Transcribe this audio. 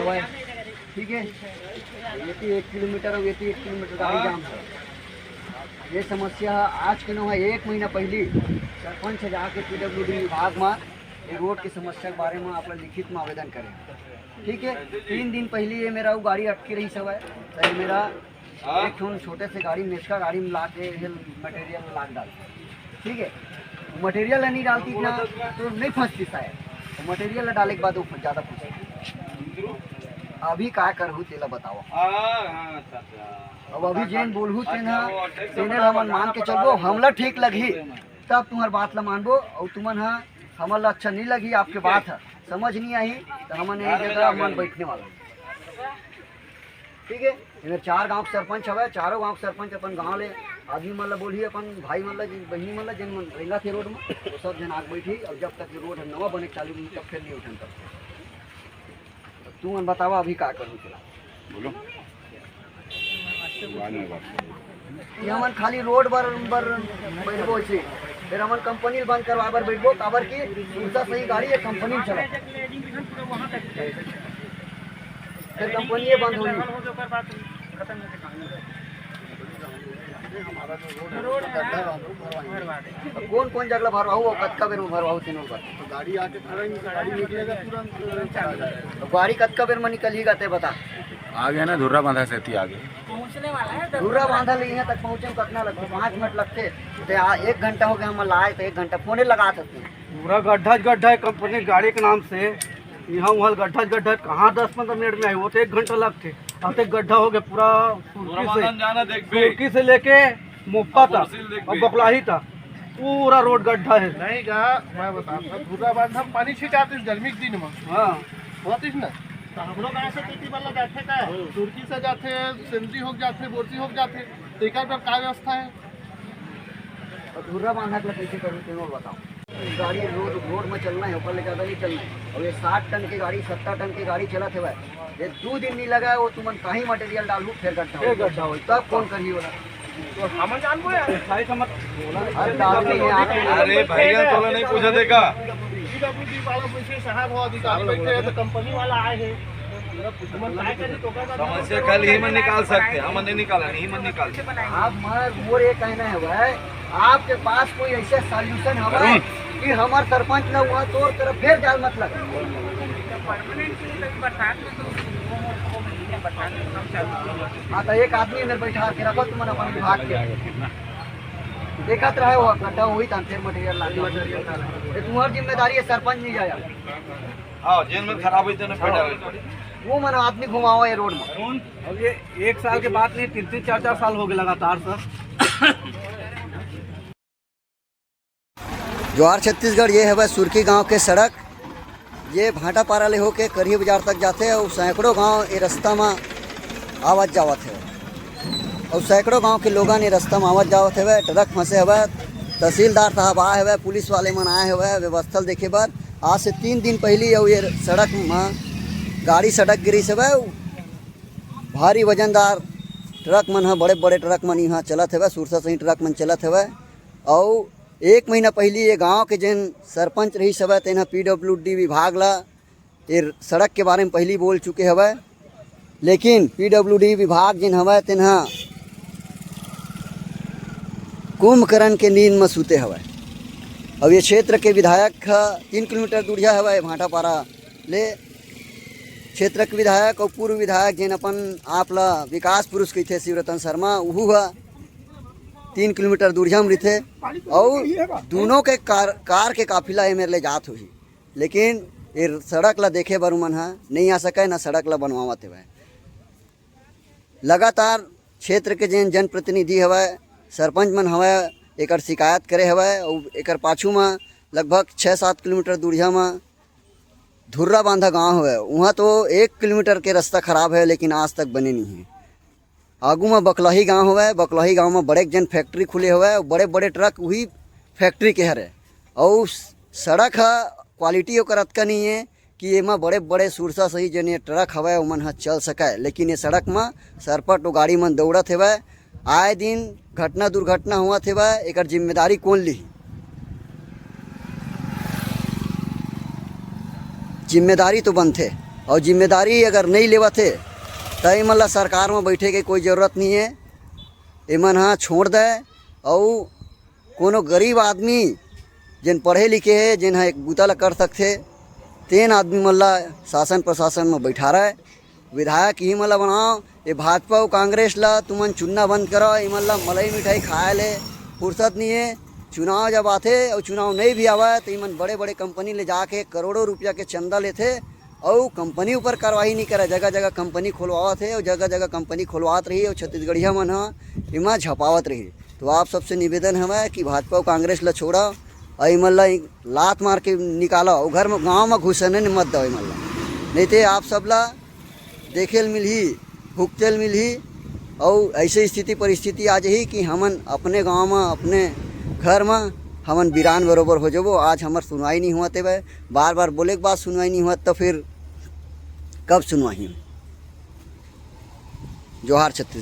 हुआ है, ठीक है। ये 1 किलोमीटर और ये 1 किलोमीटर गाड़ी जाम है। ये समस्या आज के न है, 1 महीना पहले सरपंच से जाके PWD विभाग में ये रोड की समस्या के बारे में आप लिखित में आवेदन करें, ठीक है। 3 दिन पहले ये मेरा वो गाड़ी अटकी रही सब है, तो मेरा एक छोटे से गाड़ी मेचका गाड़ी में ला के मटेरियल में लाद डाल, ठीक है। मटेरियल नहीं डालती ना तो नहीं फंसती शायद, तो मटेरियल डालने के बाद वो ज़्यादा फंसती। अभी क्या करूँ तेला बताओ। अब अभी जेन बोलूँ तेन हम मान के चलबो, हमला ठीक लगी तब तुम्हार बात ला मानबो, और तुमन हमारा अच्छा नहीं लगी, आपके बात है समझ नहीं आई तो हमन एक जगह मन बैठने वाला, ठीक है। इधर 4 गांव के सरपंच हवे, चारों गांव के सरपंच अपन गांव ले आदमी मन ला बोली, अपन भाई मन ला बहनी मन ला जिन मन रेंगा थे रोड में तो सब जन आग बैठी, और जब तक ये रोड नवा बने चालू नहीं तब फिर नहीं उठन तब तू मन बतावा अभी का करूँ चला बोलो। ये हमन खाली रोड बर बैठबो छे, फिर हमन कंपनी बंद करवा बर बैठबो, काबर की दूसरा सही गाड़ी है कंपनी चला, फिर कंपनी बंद होगी। कौन कौन जगह भरवाऊ और कतका बेर में भरवाऊ तीनों बार गाड़ी आके गाड़ी निकलेगा तुरंत, तो गाड़ी कतका बेर में निकलेगा ते बता। आगे ना धुर्रा बांधा से आगे पहुंचने वाला है, धुर्रा बांधा ले यहाँ तक पहुँचे कितना लगता है? 5 मिनट लगते, तो 1 घंटा हो गया हम लाए तो 1 घंटा फोने लगा सकते। पूरा गड्ढा है कंपनी गाड़ी के नाम से, यहाँ वहाँ गड्ढा कहाँ 10-15 मिनट में आए, वो तो 1 घंटा लगते। अब तक गड्ढा हो गया पूरा सुर्की से लेके मुफ्ता तक और बकलाही तक पूरा रोड गड्ढा है। नहीं का मैं बताता धुर्रा बांधा पानी छिटाते गर्मी के दिन में, हाँ होतीस ना तो हम लोग ऐसे खेती वाला जाते का तुर्की से जाते, सिंधी हो जाते, बोरसी हो जाते, तो एक क्या व्यवस्था है। और धुर्रा बांधा के कैसे करूँ तीनों बताओ। गाड़ी रोड में चलना है, ऊपर ले ज़्यादा नहीं चलना है, और ये 60 टन की गाड़ी 70 टन की गाड़ी चला थे भाई, ये 2 दिन नहीं लगा है, वो तुमन कहीं मटेरियल डालू फिर गड्ढा हो तब कौन करिए वाला तो हम जानबो यार भाई समझ। अरे भैया तो नहीं पूछा देगा PWD वाला पूछे साहब हो अधिकारी बैठे हैं तो कंपनी वाला आए हैं, समस्या कल ही में निकाल सकते, हम नहीं निकाला, नहीं मन निकाल। आप मोर ये कहना है भाई, आपके पास कोई ऐसा सॉल्यूशन है कि हमार सरपंच न हुआ तो तरफ फिर जाल मत लगा। हाँ तो एक आदमी अंदर बैठा के रखो, तुम अपन विभाग के देखत रहे हो गड्ढा हुई तो फिर मटेरियल ला तुम्हारी जिम्मेदारी है, सरपंच नहीं जाया। हाँ जेल में खराब हुई तो वो मन आदमी घुमाओ ये रोड में। अब ये 1 साल के बाद नहीं 3-3 4-4 साल हो गए लगातार सर। ज्वार छत्तीसगढ़ ये है वह सुर्की गांव के सड़क, ये भाटापारा ले होके करही बाजार तक जाते हैं, और सैकड़ों गांव ये रास्ता में आवत जावत है, और सैकड़ों गांव के लोगों ने रास्ता में आवत जावत है। ट्रक फंसे हुए, तहसीलदार साहब आए हुए, पुलिस वाले मन आए हुए व्यवस्था देखे बर। आज से 3 दिन पहले ये सड़क में गाड़ी सड़क गिरी से भारी वजनदार ट्रक मन है, बड़े बड़े ट्रक मन यहाँ चलत है, सुरसा सही ट्रक मन चलत है। और 1 महीना पहले ये गांव के जिन सरपंच रही सब तेना PWD विभाग ला ये सड़क के बारे में पहले बोल चुके हवे, लेकिन PWD विभाग जिन हवे तेना कुंभकर्ण के नींद में सूते हवे। अब ये क्षेत्र के विधायक 3 किलोमीटर दूरिया हवे भाटापारा ले, क्षेत्र के विधायक और पूर्व विधायक जिन अपन आप ला विकास पुरुष कहते शिवरतन शर्मा, वह 3 किलोमीटर दूरिया में रहते, और दोनों के कार के काफिला ये मेरे ले जात हुई, लेकिन ये सड़क ला देखे बर मन नहीं आ सके ना सड़क ला बनवावत है। लगातार क्षेत्र के जिन जनप्रतिनिधि हवे, सरपंच मन हवे, एक शिकायत करे हवे, और एक पाछू में लगभग 6-7 किलोमीटर दूरिया में धुर्रा बांधा गांव है, वहाँ तो 1 किलोमीटर के रास्ता खराब है, लेकिन आज तक बने नहीं है। आगू में बकलाही गांव हुआ है, बकलाही गांव में बड़े जन फैक्ट्री खुले हुए है, बड़े बड़े ट्रक वही फैक्ट्री के हरे, और सड़क है क्वालिटी ओकर अतका नहीं है कि ये में बड़े बड़े सुरसा सही जन ये ट्रक हवे ओमन चल सके, लेकिन ये सड़क में सरपट और गाड़ी मन दौड़त है। आए दिन घटना दुर्घटना हुआ थे, एक जिम्मेदारी कौन ली? जिम्मेदारी तो बनते और जिम्मेदारी अगर नहीं लेवा थे तो इमन ला सरकार में बैठे के कोई ज़रूरत नहीं है। इमन हाँ छोड़ दे और कोनो गरीब आदमी जिन पढ़े लिखे है जिन हाँ एक बूता ला कर सकते तेन आदमी मन ला शासन प्रशासन में बैठा रहा है। विधायक ही मन ला बनाओ, ये भाजपा और कांग्रेस ला तुमन चुनना बंद करो। इमन ला मलाई मिठाई खाए ले फुर्सत नहीं है। चुनाव जब आते और चुनाव नहीं भी आवा तो इमन बड़े बड़े कंपनी ले जाके करोड़ों रुपया के चंदा लेते और कंपनी ऊपर कार्रवाई नहीं करे। जगह जगह कंपनी खुलवावत है और जगह जगह कंपनी खुलवात रही और छत्तीसगढ़िया मन हाँ इमा झपावत रही। तो आप सबसे निवेदन है कि भाजपा और कांग्रेस ला छोड़ा और इमन ला लात मार के निकालो और घर में गाँव में घुसने नहीं मत दो इमन ला, नहीं तो आप सब ला देखेल मिलही भुगतेल मिलही और ऐसे स्थिति परिस्थिति आ जाही कि हमन अपने गांव में अपने घर में हमन वीरान बरोबर हो जाबो। आज हमार सुनवाई नहीं हुआ थे बार बार बोले के बाद सुनवाई नहीं हुआ तो फिर कब सुनवाई। जोहार छत्तीसगढ़।